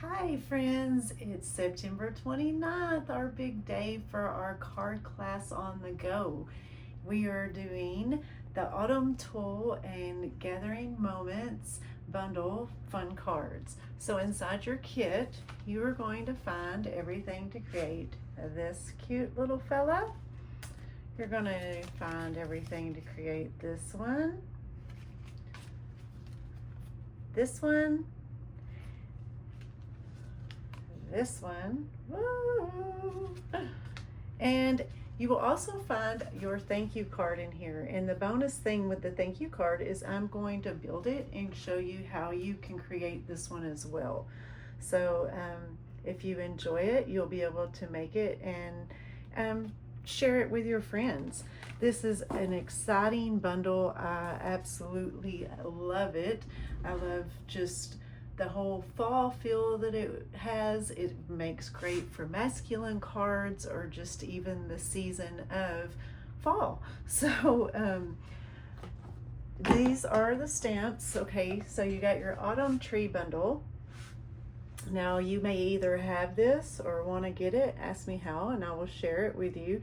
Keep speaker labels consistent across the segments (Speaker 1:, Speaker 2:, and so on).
Speaker 1: Hi friends, it's September 29th, our big day for our card class on the go. We are doing the Autumn Tool and Gathering Moments bundle fun cards. So inside your kit, you are going to find everything to create this cute little fella. You're going to find everything to create this one, this one, this one. Woo! And you will also find your thank you card in here. And the bonus thing with the thank you card is I'm going to build it and show you how you can create this one as well. So if you enjoy it, you'll be able to make it and share it with your friends. This is an exciting bundle. I absolutely love it. I love just the whole fall feel that it has. It makes great for masculine cards or just even the season of fall. So these are the stamps. Okay, so you got your autumn tree bundle. Now you may either have this or want to get it. Ask me how and I will share it with you.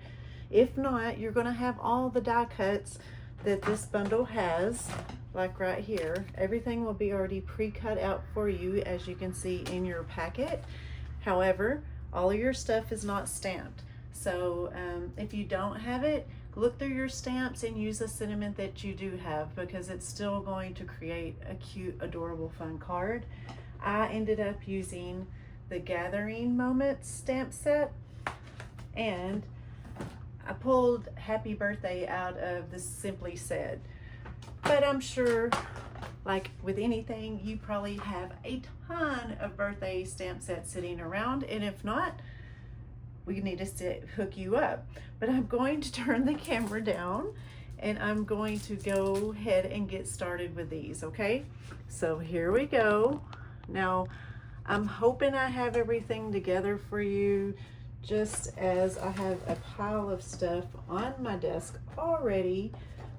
Speaker 1: If not, you're going to have all the die cuts that this bundle has, like right here. Everything will be already pre-cut out for you, as you can see in your packet. However, all of your stuff is not stamped. So if you don't have it, look through your stamps and use the sentiment that you do have, because it's still going to create a cute, adorable, fun card. I ended up using the Gathering Moments stamp set, and I pulled Happy Birthday out of the Simply Said. But I'm sure, like with anything, you probably have a ton of birthday stamp sets sitting around, and if not, we need to hook you up. But I'm going to turn the camera down and I'm going to go ahead and get started with these, okay? So here we go. Now, I'm hoping I have everything together for you, just as I have a pile of stuff on my desk already,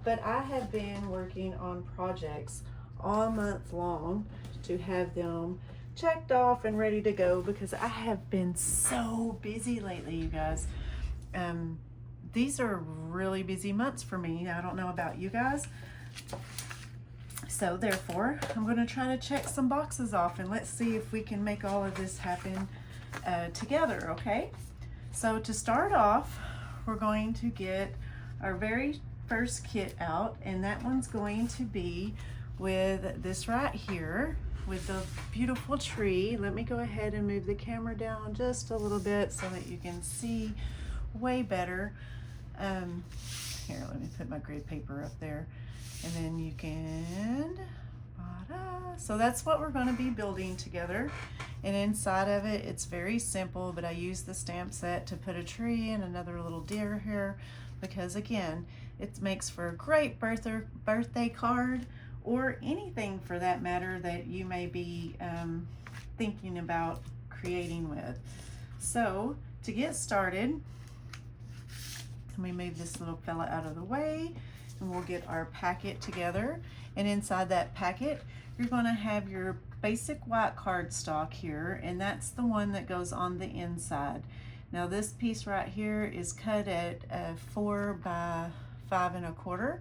Speaker 1: but I have been working on projects all month long to have them checked off and ready to go, because I have been so busy lately, you guys. These are really busy months for me. I don't know about you guys. So therefore, I'm going to try to check some boxes off and let's see if we can make all of this happen together, okay? So to start off, we're going to get our very first kit out, and that one's going to be with this right here with the beautiful tree. Let me go ahead and move the camera down just a little bit so that you can see way better. Here, let me put my grid paper up there, and then you can, so that's what we're going to be building together. And inside of it, it's very simple, but I use the stamp set to put a tree and another little deer here, because again, it makes for a great birthday card, or anything for that matter that you may be thinking about creating with. So to get started, let me move this little fella out of the way and we'll get our packet together. And inside that packet, you're going to have your basic white cardstock here, and that's the one that goes on the inside. Now this piece right here is cut at 4 by 5 1/4.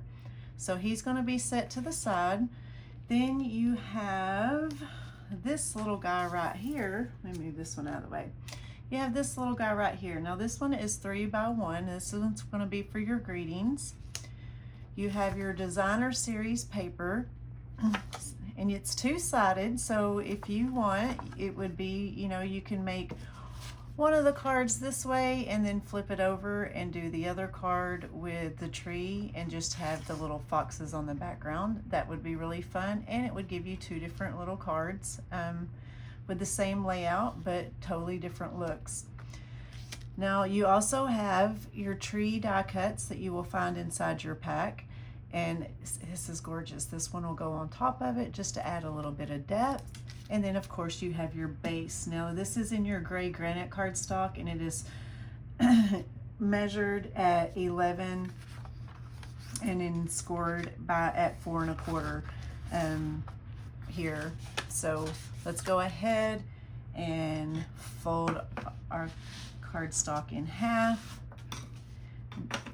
Speaker 1: So he's going to be set to the side. Then you have this little guy right here. Let me move this one out of the way. You have this little guy right here. Now this one is 3 by 1. This one's going to be for your greetings. You have your designer series paper, and it's two-sided, so if you want, it would be, you know, you can make one of the cards this way and then flip it over and do the other card with the tree and just have the little foxes on the background. That would be really fun, and it would give you two different little cards with the same layout but totally different looks. Now you also have your tree die cuts that you will find inside your pack, and this is gorgeous. This one will go on top of it just to add a little bit of depth. And then of course you have your base. Now this is in your gray granite cardstock, and it is measured at 11 and then scored at 4 1/4 here. So let's go ahead and fold our cardstock in half.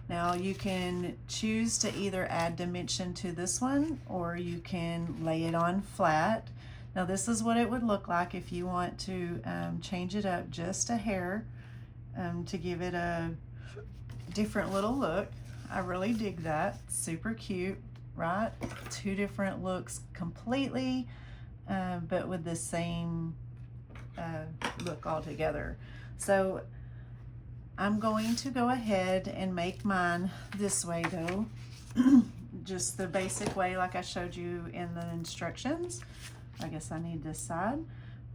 Speaker 1: Now you can choose to either add dimension to this one, or you can lay it on flat. Now this is what it would look like if you want to change it up just a hair to give it a different little look. I really dig that. Super cute, right? Two different looks completely, but with the same look all together. So I'm going to go ahead and make mine this way though, just the basic way like I showed you in the instructions. I guess I need this side,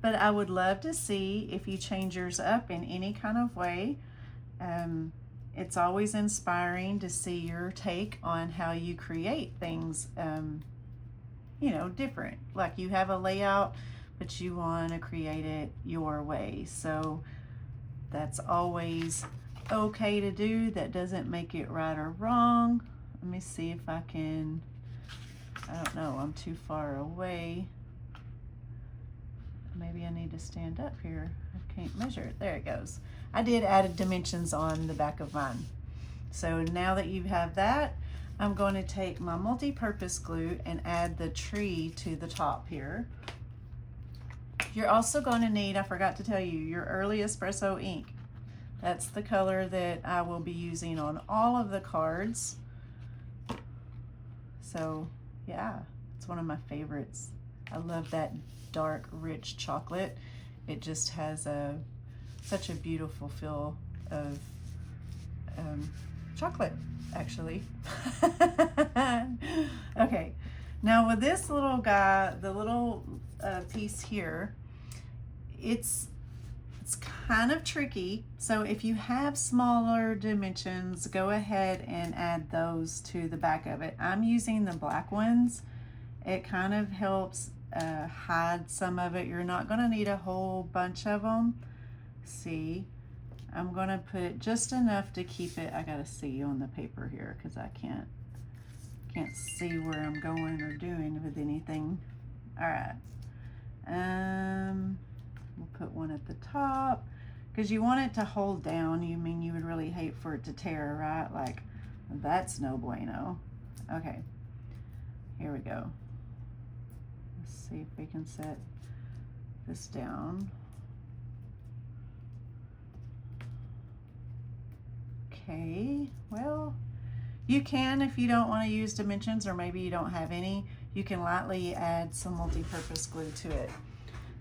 Speaker 1: but I would love to see if you change yours up in any kind of way. It's always inspiring to see your take on how you create things, you know, different. Like you have a layout, but you want to create it your way. So that's always okay to do. That doesn't make it right or wrong. Let me see if I can, I don't know, I'm too far away. Maybe I need to stand up here. I can't measure it. There it goes. I did add dimensions on the back of mine. So now that you have that, I'm going to take my multi-purpose glue and add the tree to the top here. You're also going to need, I forgot to tell you, your early espresso ink. That's the color that I will be using on all of the cards. So yeah, it's one of my favorites. I love that dark, rich chocolate. It just has such a beautiful feel of chocolate, actually. Okay, now with this little guy, the little piece here, it's kind of tricky. So if you have smaller dimensions, go ahead and add those to the back of it. I'm using the black ones. It kind of helps hide some of it. You're not going to need a whole bunch of them. See, I'm going to put just enough to keep it. I got to see on the paper here because I can't see where I'm going or doing with anything. All right. We'll put one at the top because you want it to hold down. You mean you would really hate for it to tear, right? Like that's no bueno. Okay, here we go. See if we can set this down. Okay, well, you can, if you don't want to use dimensions or maybe you don't have any, you can lightly add some multi-purpose glue to it.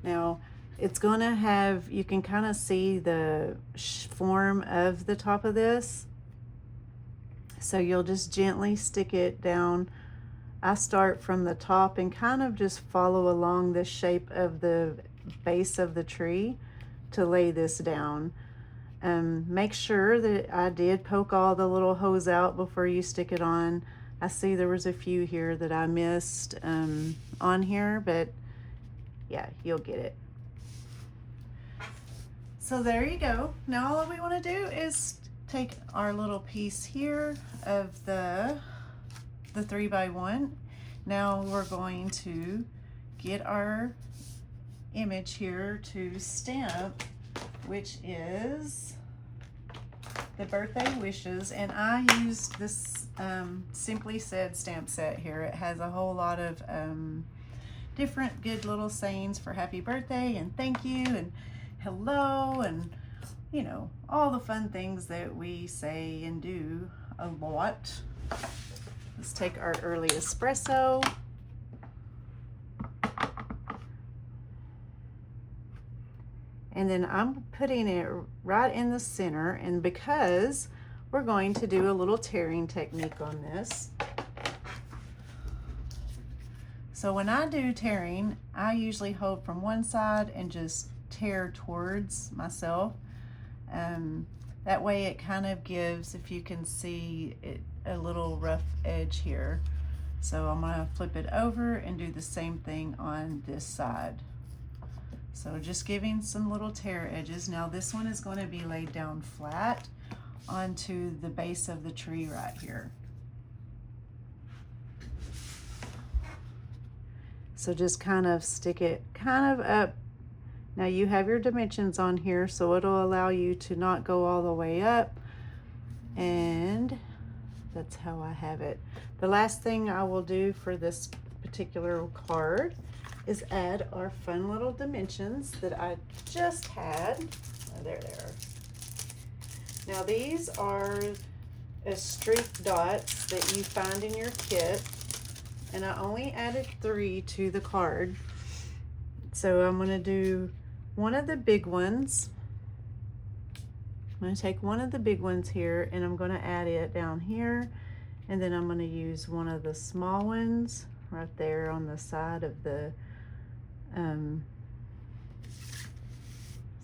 Speaker 1: Now, it's going to have, you can kind of see the form of the top of this. So you'll just gently stick it down. I start from the top and kind of just follow along the shape of the base of the tree to lay this down. Make sure that I did poke all the little holes out before you stick it on. I see there was a few here that I missed on here, but yeah, you'll get it. So there you go. Now all we want to do is take our little piece here of the 3x1. Now we're going to get our image here to stamp, which is the birthday wishes, and I used this Simply Said stamp set here. It has a whole lot of different good little sayings for happy birthday and thank you and hello and, you know, all the fun things that we say and do a lot. Let's take our early espresso. And then I'm putting it right in the center, and because we're going to do a little tearing technique on this. So when I do tearing, I usually hold from one side and just tear towards myself. That way it kind of gives, if you can see it, a little rough edge here. So I'm gonna flip it over and do the same thing on this side. So just giving some little tear edges. Now this one is going to be laid down flat onto the base of the tree right here. So just kind of stick it kind of up Now you have your dimensions on here, so it'll allow you to not go all the way up, and that's how I have it. The last thing I will do for this particular card is add our fun little dimensions that I just had. Oh, there they are. Now these are streak dots that you find in your kit, and I only added 3 to the card. So I'm going to do one of the big ones. I'm going to take one of the big ones here, and I'm going to add it down here, and then I'm going to use one of the small ones right there on the side of the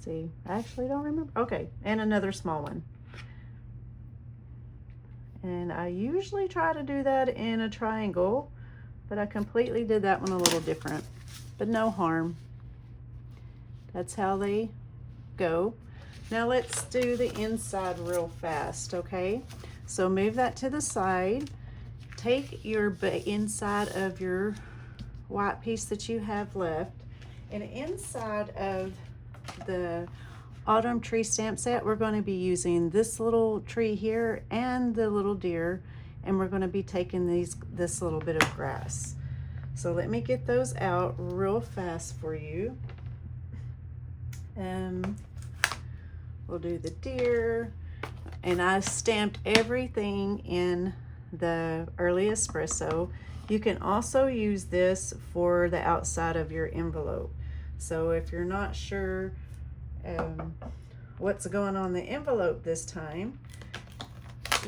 Speaker 1: see, I actually don't remember. Okay, and another small one. And I usually try to do that in a triangle, but I completely did that one a little different, but no harm. That's how they go. Now let's do the inside real fast, okay? So move that to the side. Take your inside of your white piece that you have left, and inside of the autumn tree stamp set, we're going to be using this little tree here and the little deer, and we're going to be taking this little bit of grass. So let me get those out real fast for you. We'll do the deer, and I stamped everything in the early espresso. You can also use this for the outside of your envelope. So if you're not sure what's going on the envelope this time,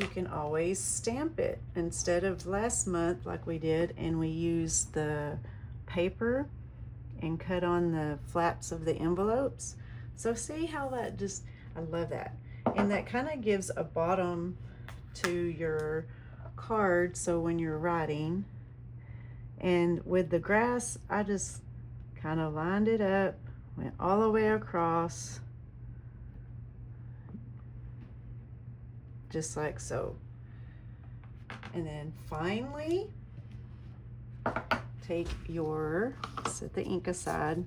Speaker 1: you can always stamp it instead of last month like we did, and we used the paper and cut on the flaps of the envelopes. So see how that just, I love that. And that kind of gives a bottom to your card, so when you're writing. And with the grass, I just kind of lined it up, went all the way across, just like so. And then finally, take your, set the ink aside,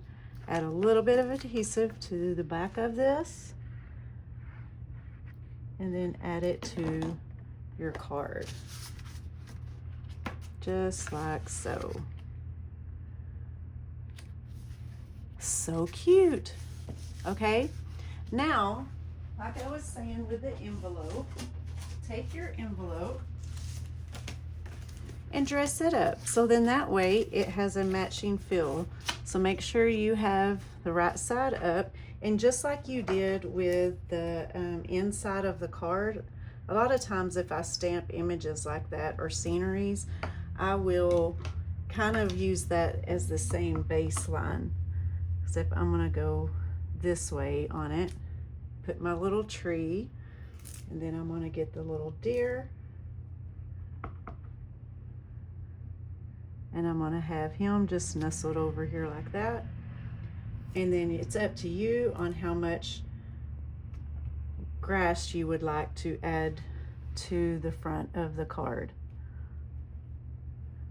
Speaker 1: add a little bit of adhesive to the back of this, and then add it to your card, just like so. So cute. Okay, now, like I was saying with the envelope, take your envelope and dress it up. So then that way it has a matching feel. So make sure you have the right side up, and just like you did with the inside of the card, a lot of times if I stamp images like that or sceneries, I will kind of use that as the same baseline, except I'm gonna go this way on it, put my little tree, and then I'm gonna get the little deer, and I'm gonna have him just nestled over here like that. And then it's up to you on how much grass you would like to add to the front of the card.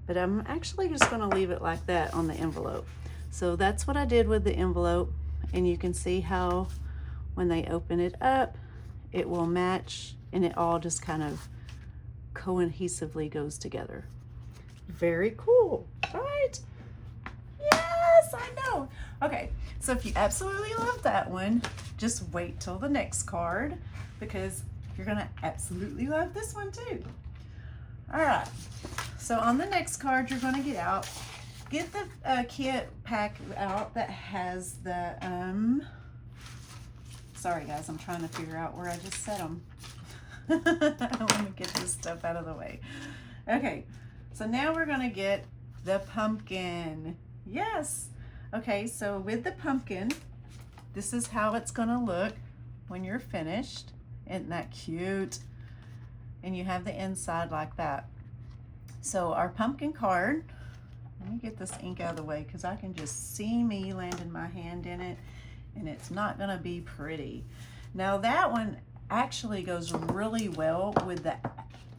Speaker 1: But I'm actually just gonna leave it like that on the envelope. So that's what I did with the envelope, and you can see how when they open it up, it will match, and it all just kind of cohesively goes together. Very cool, right? Yes, I know. Okay, so if you absolutely love that one, just wait till the next card, because you're gonna absolutely love this one too. All right, so on the next card you're gonna get the kit pack out that has the, sorry guys, I'm trying to figure out where I just set them. Let me get this stuff out of the way. Okay, so now we're gonna get the pumpkin. Yes. Okay, so with the pumpkin, this is how it's gonna look when you're finished. Isn't that cute? And you have the inside like that. So our pumpkin card, let me get this ink out of the way because I can just see me landing my hand in it, and it's not gonna be pretty. Now that one actually goes really well with the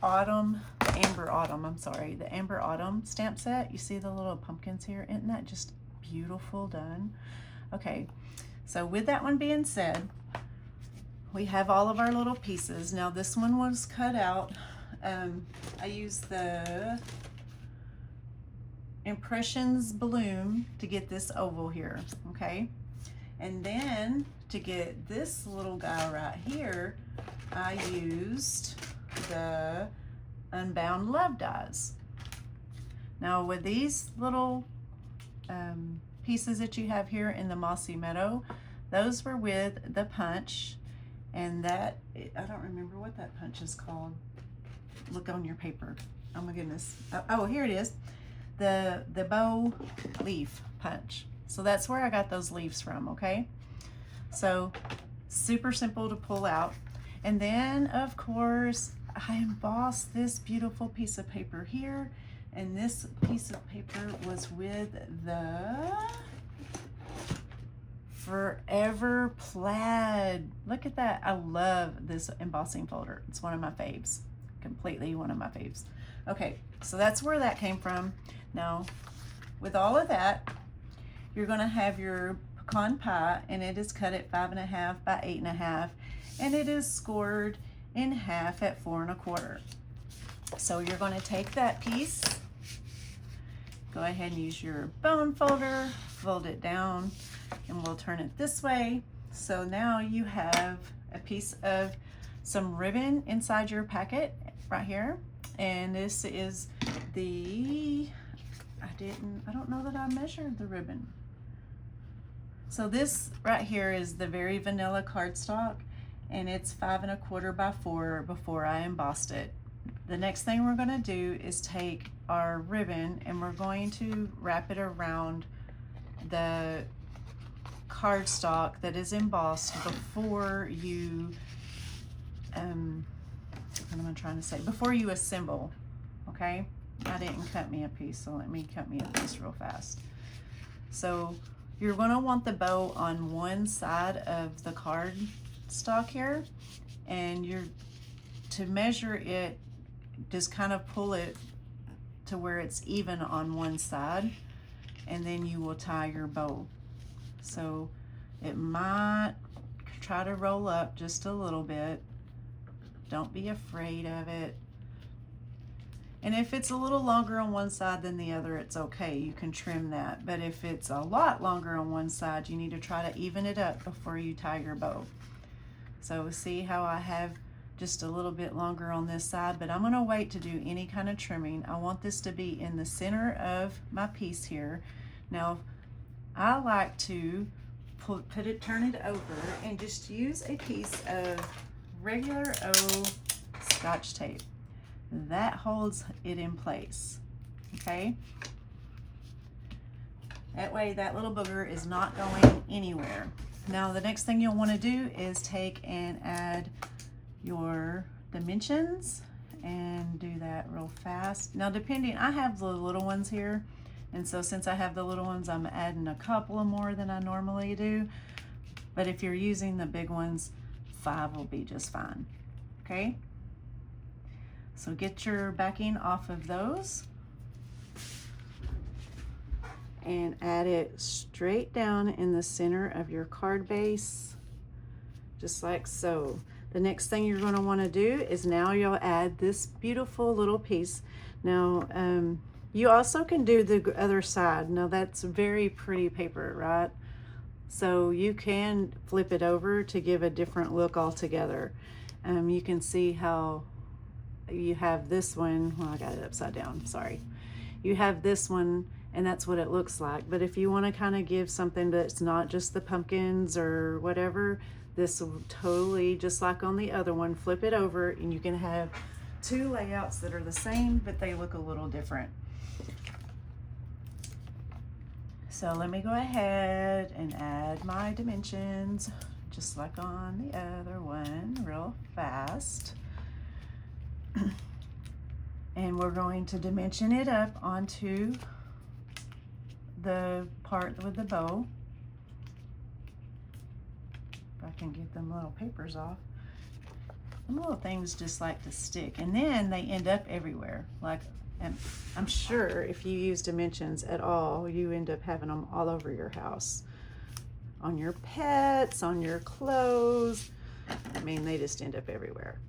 Speaker 1: Amber Autumn stamp set. You see the little pumpkins here? Isn't that just beautiful done? Okay, So with that one being said, we have all of our little pieces. Now this one was cut out. I used the Impressions balloon to get this oval here, okay? And then to get this little guy right here, I used the Unbound Love dies. Now with these little pieces that you have here in the Mossy Meadow, those were with the punch, and that, I don't remember what that punch is called. Look on your paper. Oh my goodness. Oh, here it is. The bow leaf punch. So that's where I got those leaves from, okay? So super simple to pull out. And then of course I embossed this beautiful piece of paper here, and this piece of paper was with the Forever Plaid. Look at that. I love this embossing folder. It's one of my faves. Completely one of my faves. Okay, so that's where that came from. Now, with all of that, you're gonna have your pecan pie, and it is cut at 5.5 by 8.5, and it is scored in half at 4 1/4. So you're gonna take that piece, go ahead and use your bone folder, fold it down, and we'll turn it this way. So now you have a piece of some ribbon inside your packet right here, and this is the, I don't know that I measured the ribbon. So this right here is the very vanilla cardstock, and it's 5 1/4 by 4 before I embossed it. The next thing we're going to do is take our ribbon, and we're going to wrap it around the cardstock that is embossed before you what am I trying to say? Before you assemble, okay? I didn't cut me a piece, so let me cut me a piece real fast. So you're going to want the bow on one side of the cardstock here, and to measure it, just kind of pull it to where it's even on one side, and then you will tie your bow. So it might try to roll up just a little bit. Don't be afraid of it. And if it's a little longer on one side than the other, it's okay. You can trim that. But if it's a lot longer on one side, you need to try to even it up before you tie your bow. So see how I have just a little bit longer on this side, but I'm going to wait to do any kind of trimming. I want this to be in the center of my piece here. Now, I like to turn it over and just use a piece of regular old Scotch tape. That holds it in place, okay? That way that little booger is not going anywhere. Now the next thing you'll want to do is take and add your dimensions and do that real fast. Now depending, I have the little ones here, and so since I have the little ones, I'm adding a couple of more than I normally do. But if you're using the big ones, 5 will be just fine, okay? So get your backing off of those and add it straight down in the center of your card base, just like so. The next thing you're going to want to do is now you'll add this beautiful little piece. Now, you also can do the other side. Now that's very pretty paper, right? So you can flip it over to give a different look altogether. You can see how you have this one. Well, I got it upside down, sorry. You have this one, and that's what it looks like. But if you want to kind of give something that's not just the pumpkins or whatever, this will totally, just like on the other one, flip it over, and you can have 2 layouts that are the same, but they look a little different. So let me go ahead and add my dimensions, just like on the other one, real fast. And we're going to dimension it up onto the part with the bow. If I can get them little papers off. Some little things just like to stick, and then they end up everywhere. Like, and I'm sure if you use dimensions at all, you end up having them all over your house. on your pets, on your clothes. I mean, they just end up everywhere.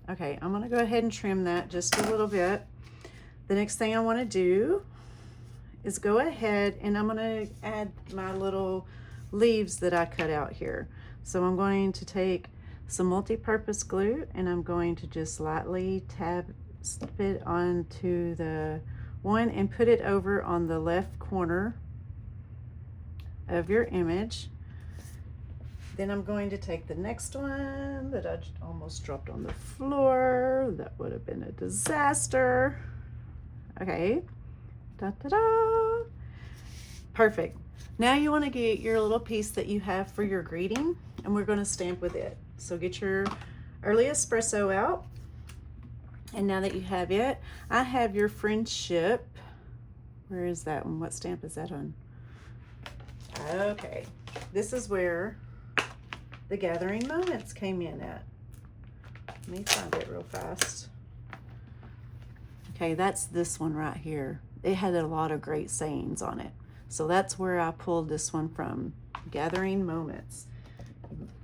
Speaker 1: Okay, I'm gonna go ahead and trim that just a little bit. The next thing I wanna do is go ahead and I'm gonna add my little leaves that I cut out here. So I'm going to take some multi-purpose glue and I'm going to just lightly tap it onto the one and put it over on the left corner of your image. Then I'm going to take the next one that I almost dropped on the floor. That would have been a disaster. Okay, da-da-da. Perfect. Now you want to get your little piece that you have for your greeting and we're going to stamp with it. So get your early espresso out. And now that you have it, I have your friendship. Where is that one? What stamp is that on? Okay, this is where the gathering moments came in at. Let me find it real fast. Okay, that's this one right here. It had a lot of great sayings on it. So that's where I pulled this one from, Gathering Moments.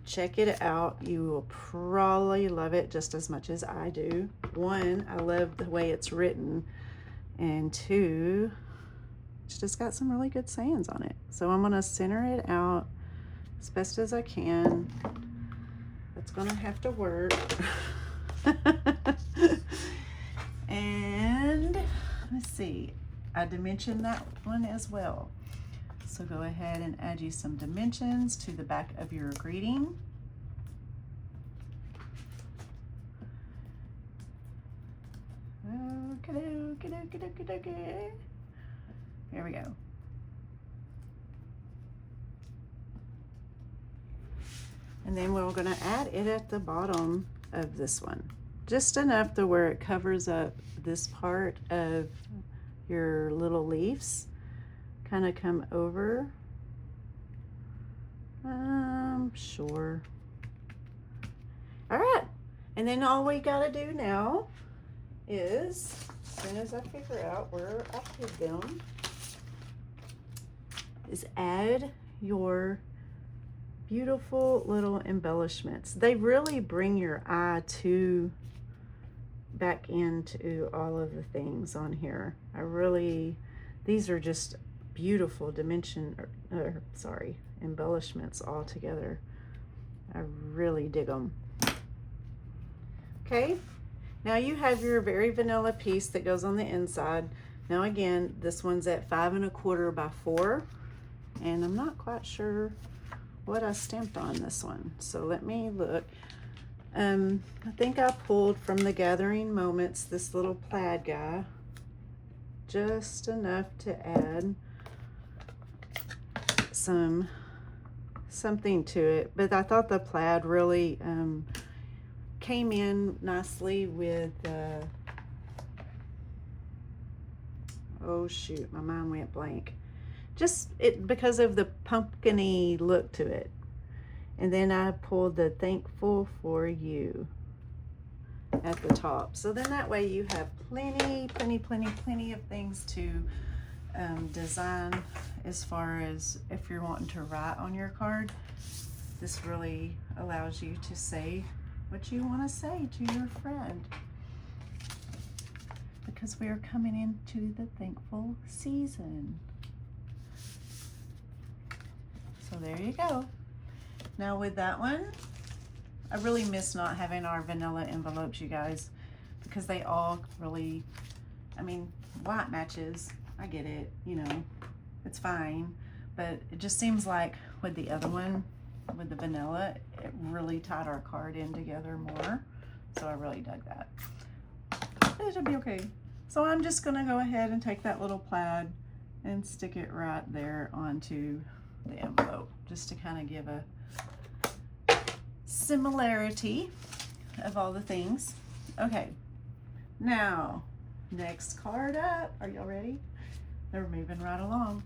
Speaker 1: Check it out. You will probably love it just as much as I do. One, I love the way it's written. And two, it's just got some really good sayings on it. So I'm gonna center it out as best as I can. That's gonna have to work. And let's see, I dimensioned that one as well. So go ahead and add you some dimensions to the back of your greeting. Okay. There we go. And then we're going to add it at the bottom of this one. Just enough to where it covers up this part of your little leaves. Kind of come over. Sure. All right. And then all we got to do now is, as soon as I figure out where I put them, is add your beautiful little embellishments. They really bring your eye back into all of the things on here. These are just beautiful embellishments all together. I really dig them. Okay, now you have your very vanilla piece that goes on the inside. Now again, this one's at 5 1/4 by 4, and I'm not quite sure what I stamped on this one. So let me look. I think I pulled from the Gathering Moments this little plaid guy, just enough to add something to it, but I thought the plaid really came in nicely with oh shoot, my mind went blank. Just because of the pumpkin-y look to it. And then I pulled the Thankful for You at the top. So then that way you have plenty of things to design as far as if you're wanting to write on your card. This really allows you to say what you want to say to your friend, because we are coming into the thankful season. So there you go. Now with that one, I really miss not having our vanilla envelopes, you guys, because they all really, I mean, white matches, I get it, you know, it's fine, but it just seems like with the other one, with the vanilla, it really tied our card in together more. So I really dug that. It should be okay. So I'm just gonna go ahead and take that little plaid and stick it right there onto the envelope, just to kind of give a similarity of all the things. Okay, now next card up. Are y'all ready? They're moving right along.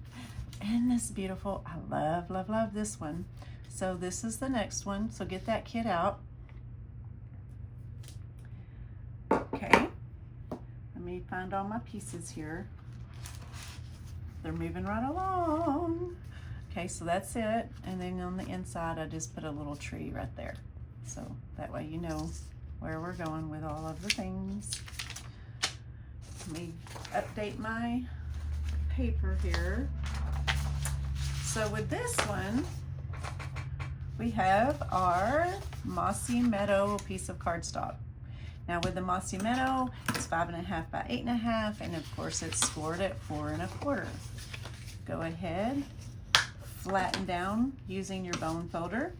Speaker 1: And this beautiful, I love this one. So this is the next one. So get that kit out. Okay, let me find all my pieces here. They're moving right along. Okay, so that's it. And then on the inside, I just put a little tree right there. So that way you know where we're going with all of the things. Let me update my paper here. So with this one, we have our Mossy Meadow piece of cardstock. Now with the Mossy Meadow, it's 5.5 by 8.5, and of course it's scored at 4 1/4. Go ahead, flatten down using your bone folder.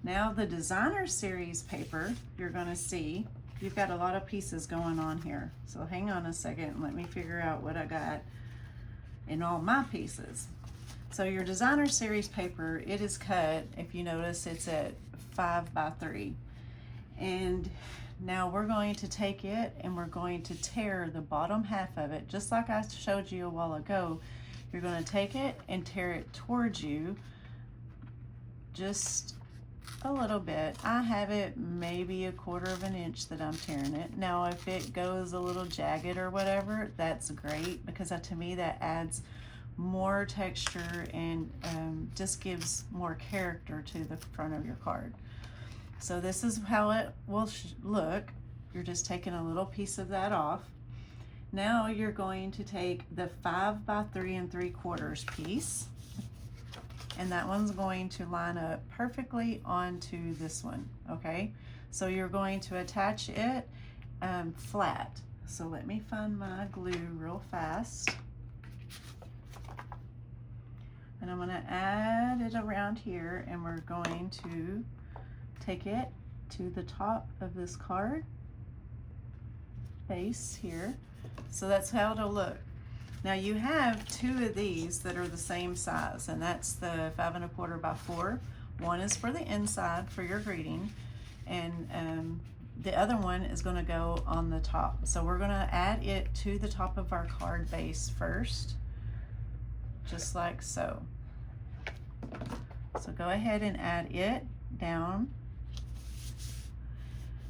Speaker 1: Now the designer series paper, you're gonna see, you've got a lot of pieces going on here. So hang on a second and let me figure out what I got in all my pieces. So your designer series paper, it is cut, if you notice, it's at 5 by 3. And now we're going to take it and we're going to tear the bottom half of it, just like I showed you a while ago. You're going to take it and tear it towards you just a little bit. I have it maybe 1/4 inch that I'm tearing it. Now if it goes a little jagged or whatever, that's great, because to me that adds more texture and just gives more character to the front of your card. So this is how it will look. You're just taking a little piece of that off. Now you're going to take the 5 by 3 3/4 piece, and that one's going to line up perfectly onto this one, okay? So you're going to attach it flat. So let me find my glue real fast. And I'm gonna add it around here, and we're going to take it to the top of this card base here. So that's how it'll look. Now you have 2 of these that are the same size, and that's the 5 1/4 by 4. One is for the inside for your greeting, and the other one is going to go on the top. So we're going to add it to the top of our card base first, just like so. So go ahead and add it down.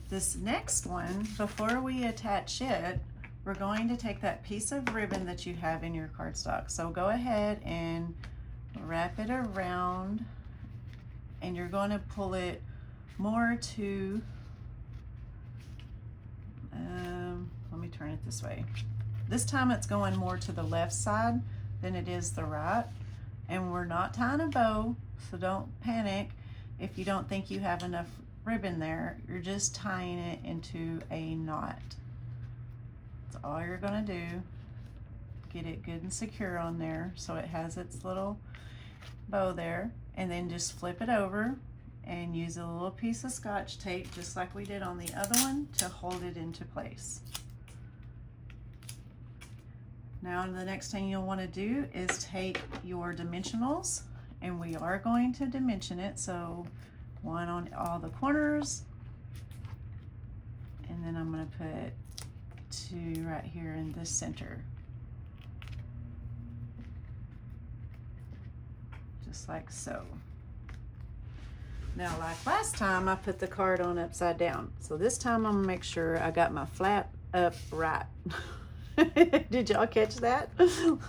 Speaker 1: This next one, before we attach it, we're going to take that piece of ribbon that you have in your cardstock. So go ahead and wrap it around, and you're going to pull it more to, let me turn it this way. This time it's going more to the left side than it is the right. And we're not tying a bow, so don't panic if you don't think you have enough ribbon there. You're just tying it into a knot. That's all you're gonna do. Get it good and secure on there so it has its little bow there, and then just flip it over and use a little piece of Scotch tape, just like we did on the other one, to hold it into place. Now the next thing you'll want to do is take your dimensionals, and we are going to dimension it. So one on all the corners, and then I'm going to put 2 right here in the center, just like so. Now like last time, I put the card on upside down, so this time I'm gonna make sure I got my flap up right. Did y'all catch that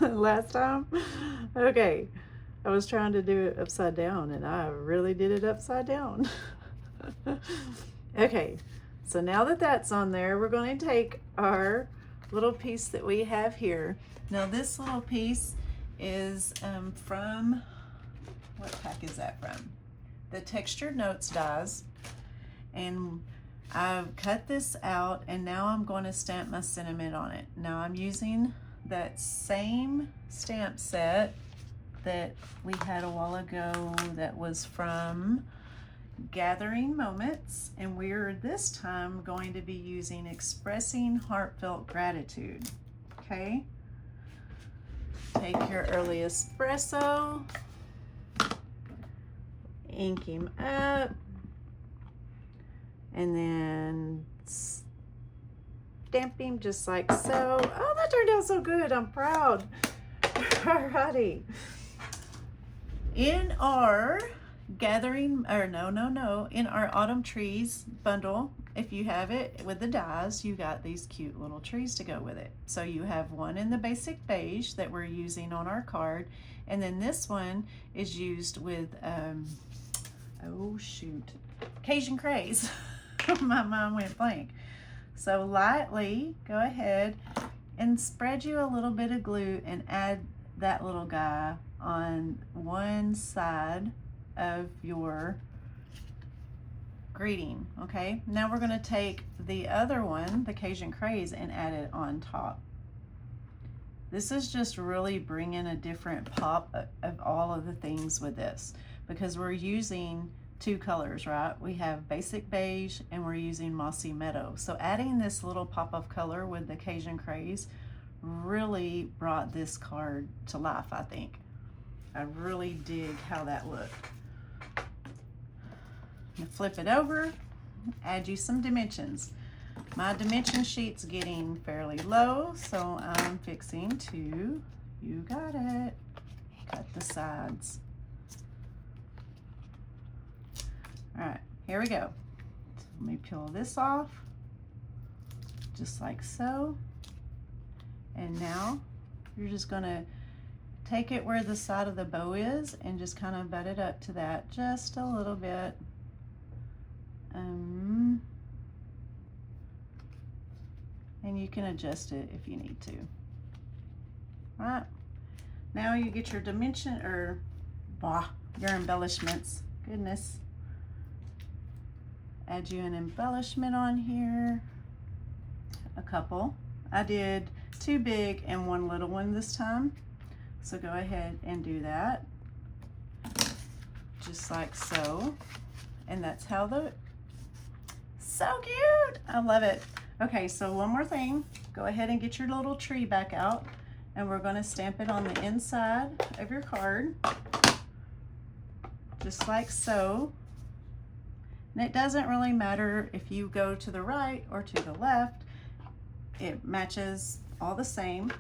Speaker 1: last time? Okay, I was trying to do it upside down, and I really did it upside down. Okay, so now that that's on there, we're going to take our little piece that we have here. Now this little piece is from, what pack is that from? The Textured Notes dies, and I've cut this out, and now I'm going to stamp my sentiment on it. Now I'm using that same stamp set that we had a while ago that was from Gathering Moments, and we're this time going to be using Expressing Heartfelt Gratitude. Okay, take your early espresso, ink him up, and then stamp him just like so. Oh, that turned out so good. I'm proud. Alrighty. In our in our Autumn Trees bundle, if you have it with the dies, you got these cute little trees to go with it. So you have one in the basic beige that we're using on our card, and then this one is used with, oh shoot, Cajun Craze. My mind went blank. So lightly go ahead and spread you a little bit of glue and add that little guy on one side of your greeting. Okay, now we're going to take the other one, the Cajun Craze, and add it on top. This is just really bringing a different pop of all of the things with this, because we're using two colors, right? We have basic beige and we're using mossy meadow. So adding this little pop of color with the Cajun Craze really brought this card to life, I think. I really dig how that looked. Now flip it over, add you some dimensions. My dimension sheet's getting fairly low, so I'm fixing to, you got it, cut the sides. All right, here we go. So let me peel this off, just like so. And now you're just gonna take it where the side of the bow is and just kind of butt it up to that just a little bit. And you can adjust it if you need to. Right, now you get your dimension, or your embellishments. Goodness. Add you an embellishment on here, a couple. I did 2 big and 1 little one this time, so go ahead and do that, just like so. And that's how so cute, I love it. Okay, so one more thing, go ahead and get your little tree back out, and we're going to stamp it on the inside of your card, just like so. And it doesn't really matter if you go to the right or to the left, it matches all the same.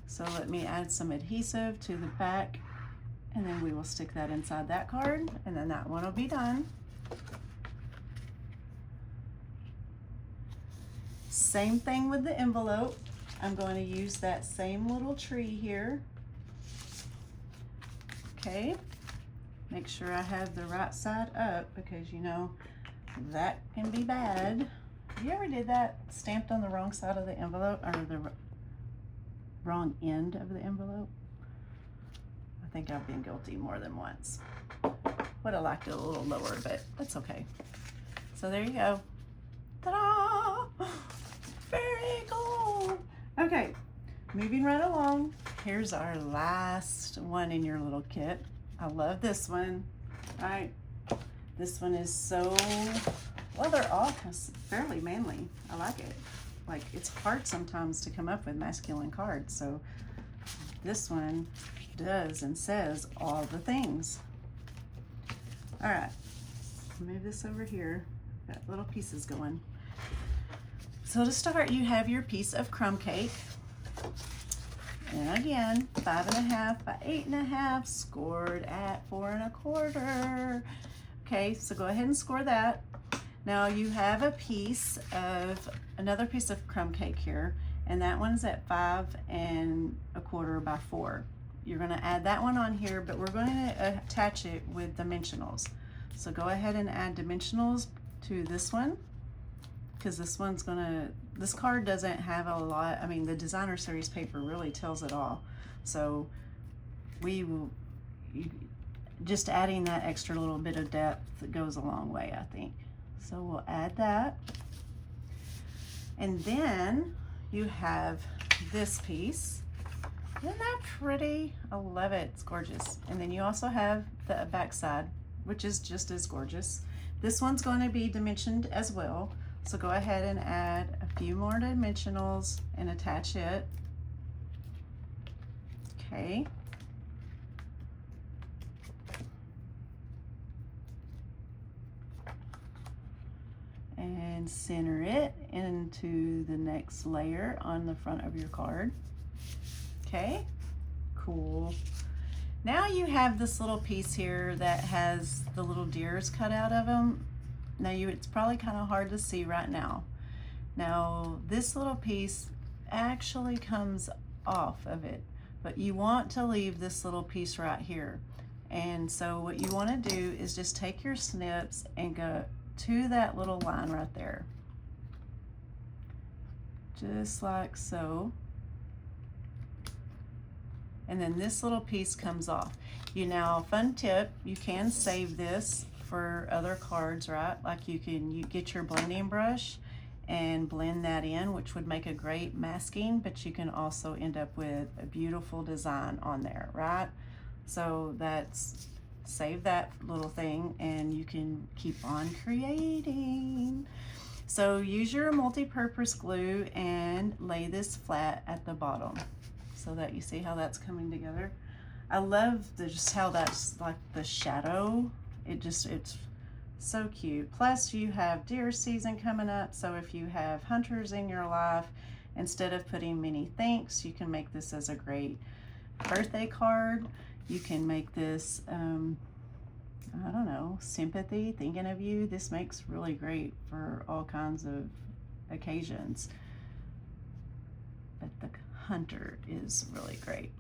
Speaker 1: So let me add some adhesive to the back, and then we will stick that inside that card, and then that one will be done. Same thing with the envelope. I'm going to use that same little tree here. Okay, make sure I have the right side up, because you know that can be bad. Have you ever did that? Stamped on the wrong side of the envelope, or the wrong end of the envelope? I think I've been guilty more than once. Would have liked it a little lower, but that's okay. So there you go. Ta-da! Very cool. Okay, moving right along. Here's our last one in your little kit. I love this one. All right, this one is so, well, they're all fairly manly. I like it. Like, it's hard sometimes to come up with masculine cards, so this one does and says all the things. All right, move this over here. Got little pieces going. So to start, you have your piece of crumb cake. And again, 5.5 by 8.5, scored at 4 1/4. Okay, so go ahead and score that. Now you have another piece of crumb cake here, and that one's at 5 1/4 by 4. You're going to add that one on here, but we're going to attach it with dimensionals. So go ahead and add dimensionals to this one, because this card doesn't have a lot. I mean, the designer series paper really tells it all. So just adding that extra little bit of depth goes a long way, I think. So we'll add that. And then you have this piece. Isn't that pretty? I love it, it's gorgeous. And then you also have the back side, which is just as gorgeous. This one's going to be dimensioned as well. So go ahead and add a few more dimensionals and attach it. Okay. And center it into the next layer on the front of your card. Okay, cool. Now you have this little piece here that has the little deers cut out of them. Now it's probably kind of hard to see right now. Now this little piece actually comes off of it, but you want to leave this little piece right here. And so what you want to do is just take your snips and go to that little line right there. Just like so. And then this little piece comes off. You now, fun tip, you can save this for other cards, right? Like you get your blending brush and blend that in, which would make a great masking, but you can also end up with a beautiful design on there, right? So that's, save that little thing and you can keep on creating. So use your multi-purpose glue and lay this flat at the bottom so that you see how that's coming together. I love just how that's like the shadow. It's so cute. Plus you have deer season coming up, so if you have hunters in your life, instead of putting many thanks, you can make this as a great birthday card. You can make this, I don't know, sympathy, thinking of you. This makes really great for all kinds of occasions. But the hunter is really great,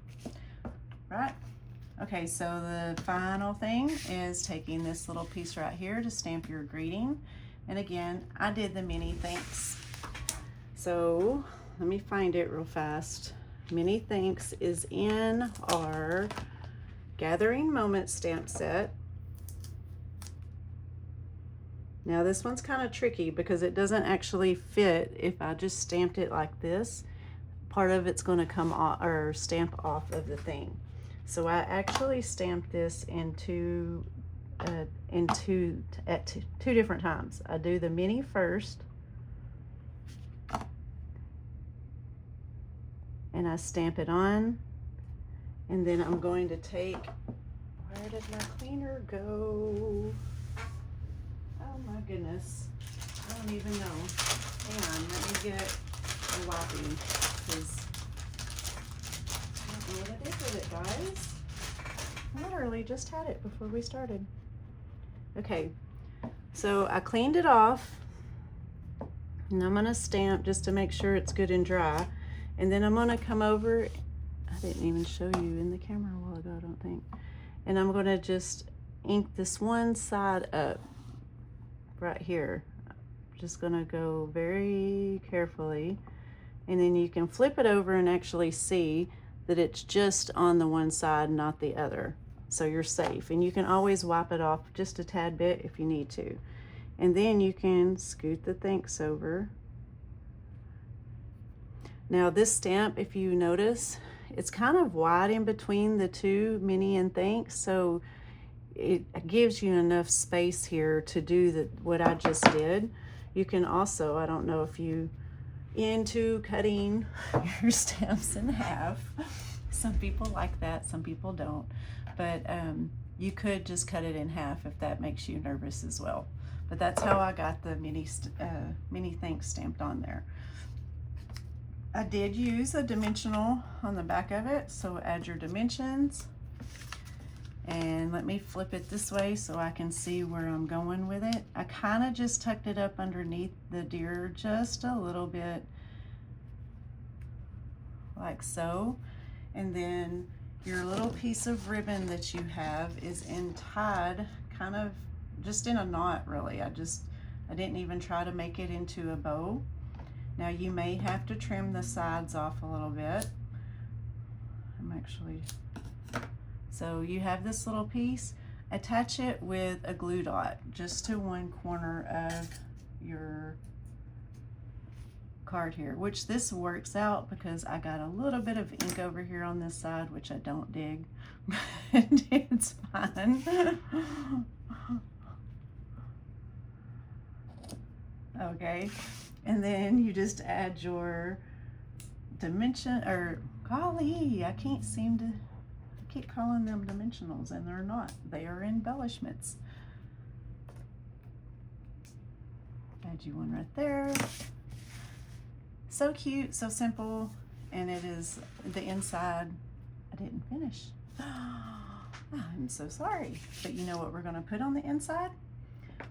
Speaker 1: right? Okay, so the final thing is taking this little piece right here to stamp your greeting. And again, I did the mini thanks. So let me find it real fast. Mini thanks is in our Gathering Moments stamp set. Now this one's kind of tricky because it doesn't actually fit if I just stamped it like this. Part of it's going to come off or stamp off of the thing. So I actually stamped this at two different times. I do the mini first, and I stamp it on, and then I'm going to take, where did my cleaner go? Oh my goodness, I don't even know. Hang on, let me get a wiping, because I don't know what I did with it, guys. I literally just had it before we started. Okay, so I cleaned it off, and I'm gonna stamp just to make sure it's good and dry. And then I'm gonna come over, I didn't even show you in the camera a while ago, I don't think. And I'm gonna just ink this one side up right here. Just gonna go very carefully. And then you can flip it over and actually see that it's just on the one side, not the other. So you're safe. And you can always wipe it off just a tad bit if you need to. And then you can scoot the thanks over. Now this stamp, if you notice, it's kind of wide in between the two, mini and thanks. So it gives you enough space here to do what I just did. You can also, I don't know if you into cutting your stamps in half. Some people like that, some people don't. But you could just cut it in half if that makes you nervous as well. But that's how I got the mini thanks stamped on there. I did use a dimensional on the back of it, so add your dimensions. And let me flip it this way so I can see where I'm going with it. I kind of just tucked it up underneath the deer just a little bit, like so. And then your little piece of ribbon that you have is tied kind of just in a knot, really. I didn't even try to make it into a bow. Now you may have to trim the sides off a little bit. So you have this little piece, attach it with a glue dot just to one corner of your card here, which this works out because I got a little bit of ink over here on this side, which I don't dig, but it's fine. Okay, and then you just add your dimension, or golly, I keep calling them dimensionals, and they're not. They are embellishments. Add you one right there. So cute, so simple, and it is the inside. I didn't finish. I'm so sorry. But you know what we're going to put on the inside?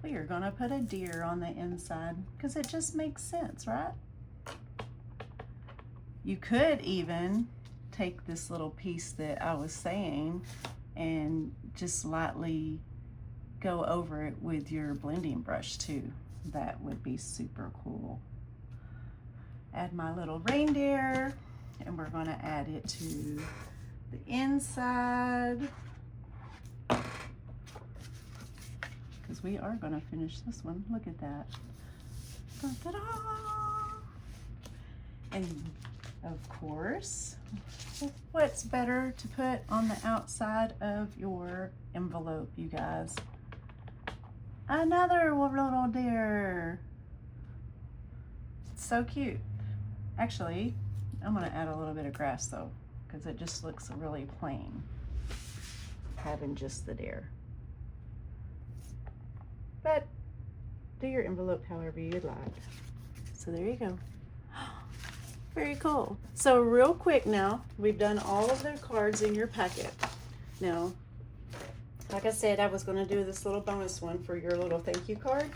Speaker 1: we are gonna put a deer on the inside because it just makes sense, right? You could even take this little piece that I was saying and just lightly go over it with your blending brush too. That would be super cool. Add my little reindeer, and we're going to add it to the inside because we are going to finish this one. Look at that. Ta-da! And of course, what's better to put on the outside of your envelope, you guys? Another little deer. It's so cute. Actually, I'm going to add a little bit of grass though, because it just looks really plain having just the deer. But do your envelope however you'd like. So there you go. Very cool. So real quick now, we've done all of the cards in your packet. Now, like I said, I was going to do this little bonus one for your little thank you card.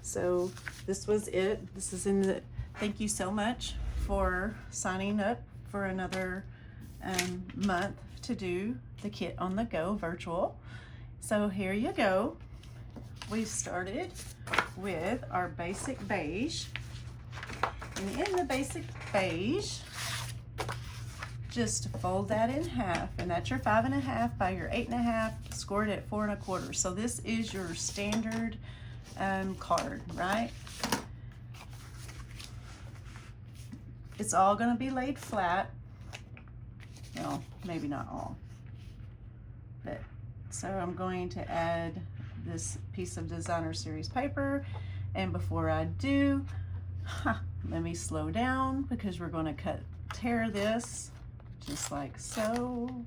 Speaker 1: So this was it. This is in the thank you so much for signing up for another month to do the Kit on the Go virtual. So here you go. We started with our basic beige. And in the basic beige, just fold that in half, and that's your 5.5 by your 8.5, scored at 4 1/4. So this is your standard card, right? It's all going to be laid flat. Well, maybe not all, but so I'm going to add this piece of designer series paper, and before I do, let me slow down because we're going to tear this just like so.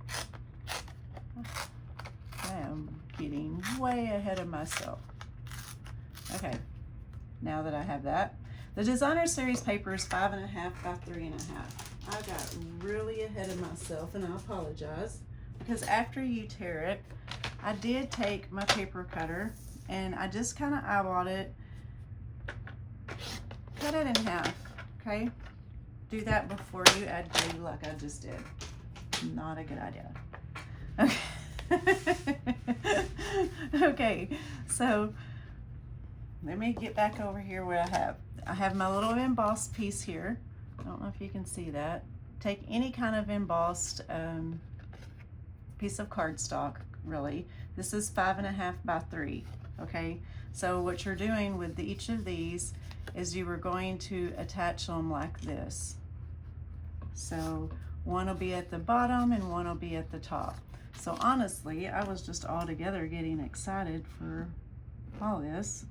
Speaker 1: I am getting way ahead of myself. Okay, now that I have that, the designer series paper is 5.5 by 3.5. I got really ahead of myself, and I apologize, because after you tear it, I did take my paper cutter and I just kind of eyeballed it, cut it in half. Okay, do that before you add glue like I just did. Not a good idea. Okay. Okay, so let me get back over here where I have my little embossed piece here. I don't know if you can see that. Take any kind of embossed piece of cardstock, really. This is 5.5 by 3. Okay, so what you're doing with each of these is you were going to attach them like this. So one will be at the bottom and one will be at the top. So honestly, I was just all together getting excited for all this.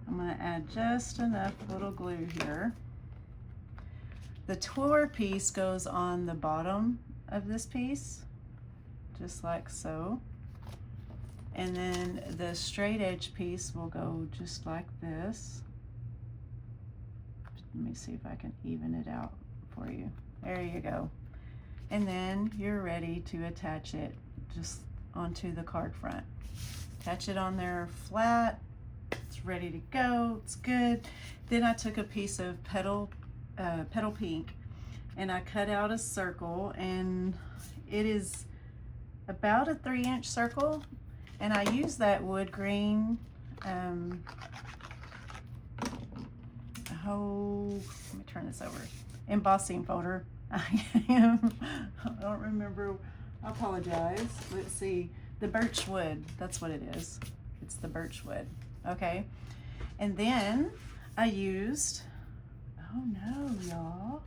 Speaker 1: I'm going to add just enough little glue here. The tour piece goes on the bottom of this piece, just like so. And then the straight edge piece will go just like this. Let me see if I can even it out for you. There you go. And then you're ready to attach it just onto the card front. Attach it on there flat. It's ready to go. It's good. Then I took a piece of petal pink and I cut out a circle, and it is about a 3-inch circle, and I use that wood green let me turn this over, embossing folder. I don't remember, I apologize. Let's see, the birch wood, that's what it is. It's the birch wood. Okay, and then I used, oh no, y'all,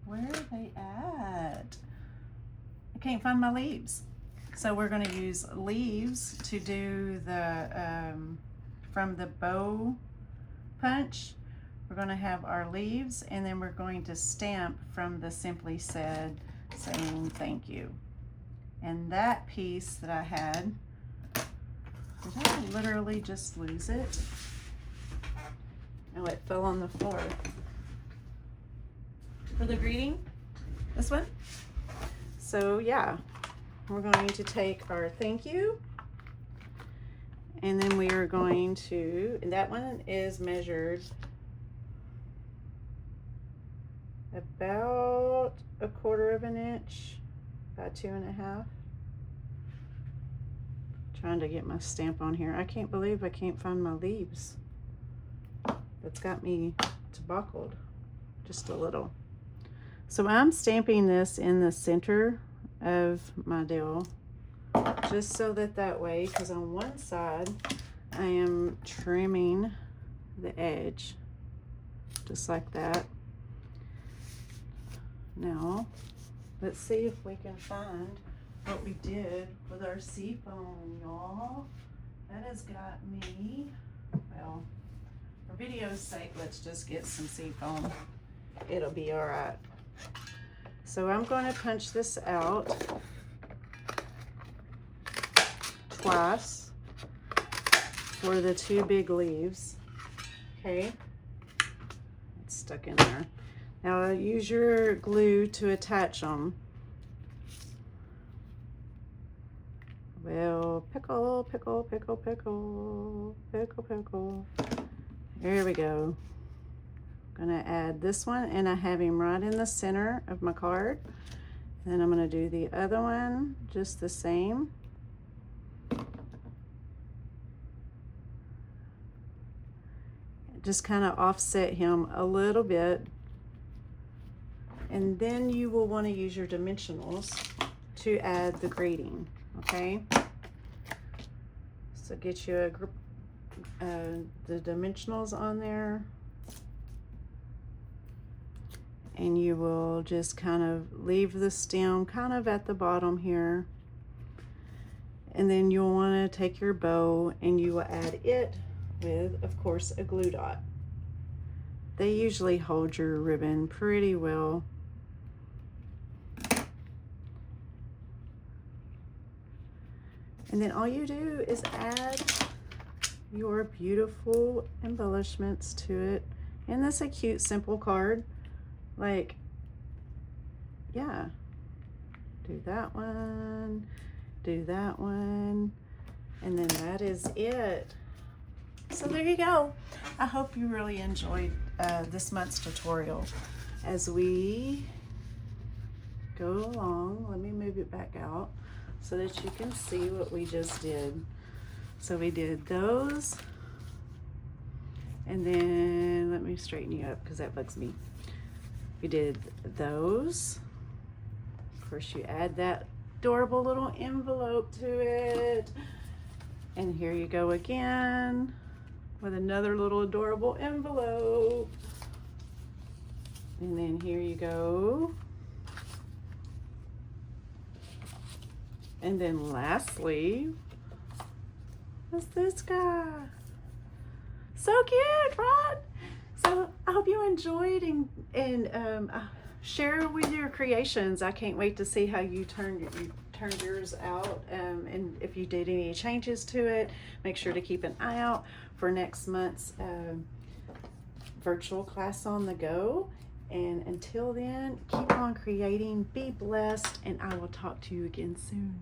Speaker 1: where are they at? I can't find my leaves. So we're going to use leaves to do the, from the bow punch, we're going to have our leaves, and then we're going to stamp from the Simply Said saying thank you. And that piece that I had, did I literally just lose it? Oh, it fell on the floor. For the greeting, this one. So yeah, we're going to take our thank you And then we are going to, and that one is measured about 1/4 inch by 2.5. Trying to get my stamp on here. I can't believe I can't find my leaves. That's got me tobaccoed just a little. So I'm stamping this in the center of my dowel, just so that way, because on one side I am trimming the edge, just like that. Now, let's see if we can find what we did with our seafoam, y'all. That has got me, well, for video's sake, let's just get some seafoam. It'll be all right. So I'm going to punch this out twice for the 2 big leaves. Okay, it's stuck in there. Now use your glue to attach them. Well, pickle, pickle, pickle, pickle, pickle, pickle. There we go. I'm gonna add this one, and I have him right in the center of my card. And then I'm gonna do the other one just the same. Just kind of offset him a little bit. And then you will want to use your dimensionals to add the grading, okay? So get you the dimensionals on there. And you will just kind of leave the stem kind of at the bottom here. And then you'll want to take your bow and you will add it with, of course, a glue dot. They usually hold your ribbon pretty well. And then all you do is add your beautiful embellishments to it. And that's a cute, simple card. Like, yeah, do that one, do that one, and then that is it. So there you go. I hope you really enjoyed this month's tutorial. As we go along, let me move it back out so that you can see what we just did. So we did those, and then let me straighten you up because that bugs me. We did those. Of course, you add that adorable little envelope to it. And here you go again with another little adorable envelope. And then here you go. And then lastly, what's this guy? So cute, right? So I hope you enjoyed and share with your creations. I can't wait to see how you turned yours out, and if you did any changes to it. Make sure to keep an eye out for next month's virtual class on the go. And until then, keep on creating, be blessed, and I will talk to you again soon.